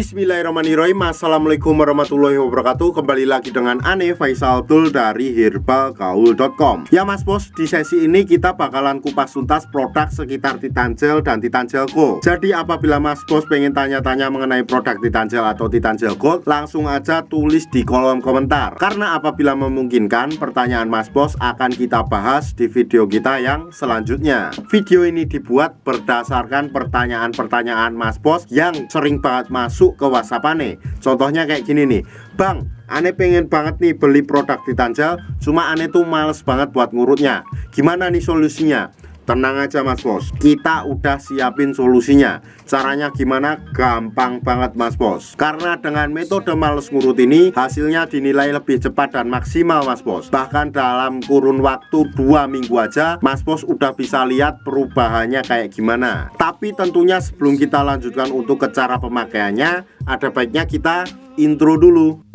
Bismillahirrahmanirrahim. Assalamualaikum warahmatullahi wabarakatuh. Kembali lagi dengan Ane Faisal Abdul dari herbalgaul.com. Ya Mas Bos, di sesi ini kita bakalan kupas tuntas produk sekitar Titan Gel dan Titan Gel Gold. Jadi apabila Mas Bos pengen tanya-tanya mengenai produk Titan Gel atau Titan Gel Gold, langsung aja tulis di kolom komentar. Karena apabila memungkinkan, pertanyaan Mas Bos akan kita bahas di video kita yang selanjutnya. Video ini dibuat berdasarkan pertanyaan-pertanyaan Mas Bos yang sering banget masuk ke WhatsApp Ane. Contohnya kayak gini nih, Bang, Ane pengen banget nih beli produk Titan Gel, cuma Ane tuh males banget buat ngurutnya. Gimana nih solusinya? Tenang aja Mas Bos, kita udah siapin solusinya. Caranya gimana? Gampang banget Mas Bos. Karena dengan metode males ngurut ini, hasilnya dinilai lebih cepat dan maksimal Mas Bos. Bahkan dalam kurun waktu 2 minggu aja, Mas Bos udah bisa lihat perubahannya kayak gimana. Tapi tentunya sebelum kita lanjutkan untuk ke cara pemakaiannya, ada baiknya kita intro dulu.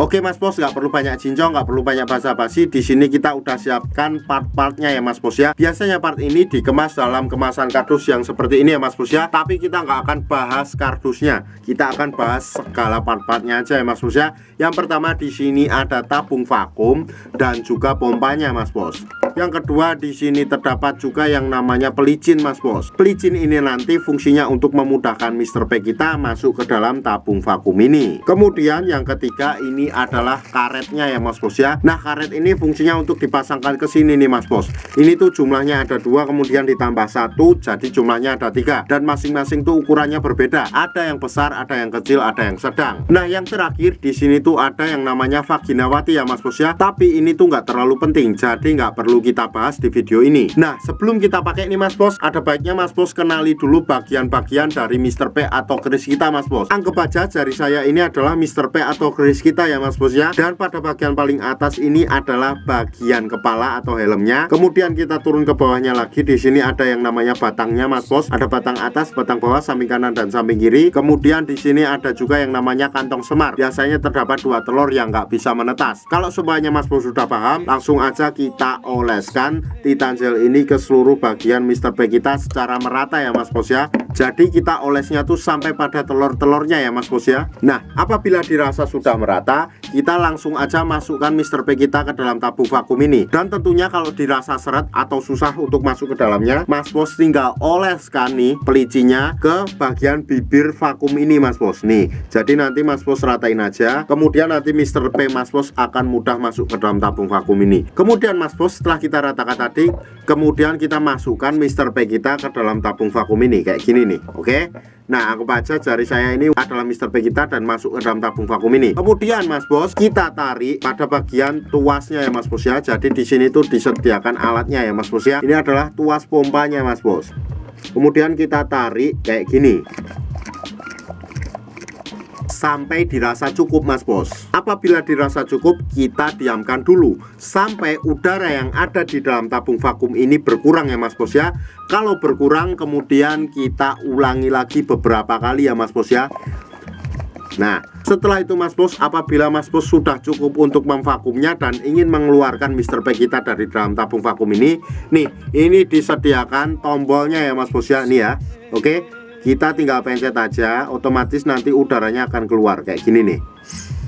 Oke Mas Bos, nggak perlu banyak cincong, nggak perlu banyak basa-basi. Di sini kita udah siapkan part-partnya ya Mas Bos ya. Biasanya part ini dikemas dalam kemasan kardus yang seperti ini ya Mas Bos ya. Tapi kita nggak akan bahas kardusnya, kita akan bahas segala part-partnya aja ya Mas Bos ya. Yang pertama di sini ada tabung vakum dan juga pompanya Mas Bos. Yang kedua di sini terdapat juga yang namanya pelicin Mas Bos. Pelicin ini nanti fungsinya untuk memudahkan Mr. P kita masuk ke dalam tabung vakum ini. Kemudian yang ketiga ini adalah karetnya ya Mas Bos ya. Nah karet ini fungsinya untuk dipasangkan ke sini nih Mas Bos. Ini tuh jumlahnya ada 2 kemudian ditambah 1, jadi jumlahnya ada 3. Dan masing-masing tuh ukurannya berbeda. Ada yang besar, ada yang kecil, ada yang sedang. Nah yang terakhir di sini tuh ada yang namanya vaginawati ya Mas Bos ya. Tapi ini tuh nggak terlalu penting, jadi nggak perlu kita bahas di video ini. Nah sebelum kita pakai ini Mas Bos, ada baiknya Mas Bos kenali dulu bagian-bagian dari Mr. P atau keris kita Mas Bos. Anggap aja jari saya ini adalah Mr. P atau keris kita ya Mas Bos ya. Dan pada bagian paling atas ini adalah bagian kepala atau helmnya. Kemudian kita turun ke bawahnya lagi. Di sini ada yang namanya batangnya Mas Bos. Ada batang atas, batang bawah, samping kanan dan samping kiri. Kemudian di sini ada juga yang namanya kantong semar. Biasanya terdapat 2 telur yang nggak bisa menetas. Kalau semuanya Mas Bos sudah paham, langsung aja kita oleskan Titan Gel ini ke seluruh bagian Mr. P kita secara merata ya Mas Bos ya. Jadi kita olesnya tuh sampai pada telur-telurnya ya Mas Bos ya. Nah apabila dirasa sudah merata, kita langsung aja masukkan Mr. P kita ke dalam tabung vakum ini. Dan tentunya kalau dirasa seret atau susah untuk masuk ke dalamnya, Mas Bos tinggal oleskan nih pelicinya ke bagian bibir vakum ini Mas Bos. Nih, jadi nanti Mas Bos ratain aja. Kemudian nanti Mr. P Mas Bos akan mudah masuk ke dalam tabung vakum ini. Kemudian Mas Bos setelah kita ratakan tadi, kemudian kita masukkan Mr. P kita ke dalam tabung vakum ini kayak gini nih. Oke. Nah, anggap aja jari saya ini adalah Mr. P kita dan masuk ke dalam tabung vakum ini. Kemudian Mas Bos, kita tarik pada bagian tuasnya ya Mas Bos ya. Jadi di sini tuh disediakan alatnya ya Mas Bos ya. Ini adalah tuas pompanya Mas Bos. Kemudian kita tarik kayak gini sampai dirasa cukup Mas Bos. Apabila dirasa cukup, kita diamkan dulu sampai udara yang ada di dalam tabung vakum ini berkurang ya Mas Bos ya. Kalau berkurang, kemudian kita ulangi lagi beberapa kali ya Mas Bos ya. Nah setelah itu Mas Bos, apabila Mas Bos sudah cukup untuk memvakumnya dan ingin mengeluarkan Mr. P kita dari dalam tabung vakum ini, nih ini disediakan tombolnya ya Mas Bos ya. Nih ya, oke. Kita tinggal pencet aja, otomatis nanti udaranya akan keluar kayak gini nih.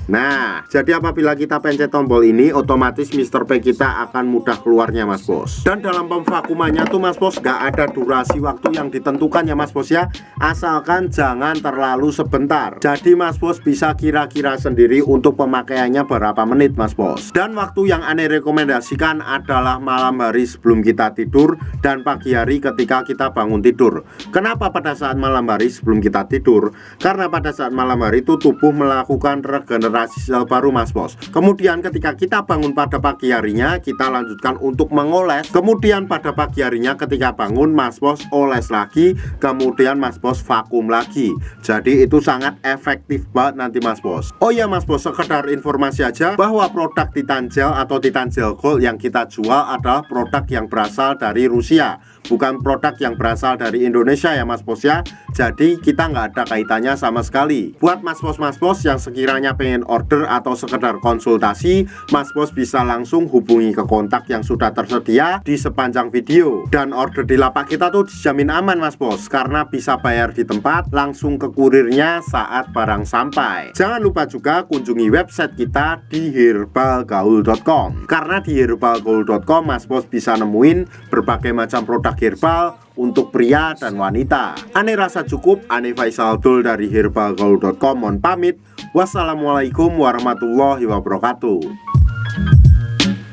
Nah, jadi apabila kita pencet tombol ini, otomatis Mr. P kita akan mudah keluarnya Mas Bos. Dan dalam pemvakumannya tuh Mas Bos gak ada durasi waktu yang ditentukan ya Mas Bos ya. Asalkan jangan terlalu sebentar. Jadi Mas Bos bisa kira-kira sendiri untuk pemakaiannya berapa menit Mas Bos. Dan waktu yang Ane rekomendasikan adalah malam hari sebelum kita tidur dan pagi hari ketika kita bangun tidur. Kenapa pada saat malam hari sebelum kita tidur? Karena pada saat malam hari itu tubuh melakukan regenerasi sel baru Mas Bos. Kemudian ketika kita bangun pada pagi harinya, kita lanjutkan untuk mengoles. Kemudian pada pagi harinya ketika bangun Mas Bos oles lagi, kemudian Mas Bos vakum lagi. Jadi itu sangat efektif banget nanti Mas Bos. Oh ya Mas Bos, sekedar informasi aja bahwa produk Titan Gel atau Titan Gel Gold yang kita jual adalah produk yang berasal dari Rusia. bukan produk yang berasal dari Indonesia ya Mas Bos ya. Jadi kita nggak ada kaitannya sama sekali. Buat Mas Bos yang sekiranya pengen order atau sekedar konsultasi, Mas Bos bisa langsung hubungi ke kontak yang sudah tersedia di sepanjang video. Dan order di lapak kita tuh dijamin aman Mas Bos, karena bisa bayar di tempat langsung ke kurirnya saat barang sampai. Jangan lupa juga kunjungi website kita di herbalgaul.com, karena di herbalgaul.com Mas Bos bisa nemuin berbagai macam produk herbal untuk pria dan wanita. Ane rasa cukup, Ane Faisal Dul dari herbalgaul.com mohon pamit. Wassalamualaikum warahmatullahi wabarakatuh.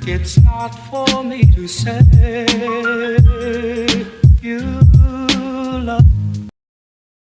It's not for me to say you